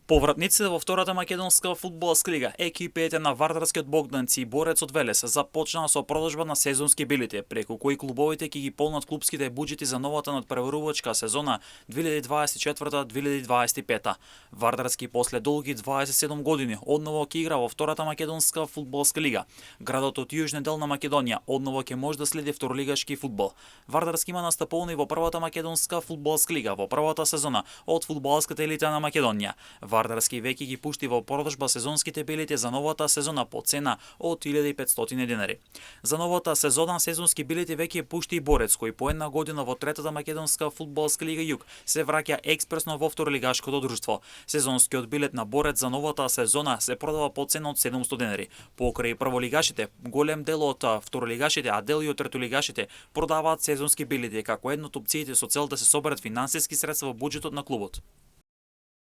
Повратниците во втората македонска фудбалска лига, екипите на Вардарскиот Богданци и Борецот Велес започнаа со продажба на сезонски билети, преку кои клубовите ќе ги полнат клупските буџети за новата надпреварувачка сезона 2024-2025. Вардарски после долги 27 години одново ќе игра во втората македонска фудбалска лига. Градот од јужна дел на Македонија одново ќе може да следи второлигашки фудбал. Вардарски има настапувани во првата македонска фудбалска лига во првата сезона од фудбалската елита на Македонија. Вардарски веќе ги пушти во продажба сезонските билети за новата сезона по цена од 1500 денари. За новата сезона сезонски билети веќе пушти и Борец, кој по една година во третата македонска фудбалска лига Југ се враќа експресно во второлигашкото друштво. Сезонскиот билет на Борец за новата сезона се продава по цена од 700 денари. Покрај прволигашите, голем дел од второлигашите, а дел и од третолигашите продаваат сезонски билети како една од опциите со цел да се соберат финансиски средства во буџетот на клубот.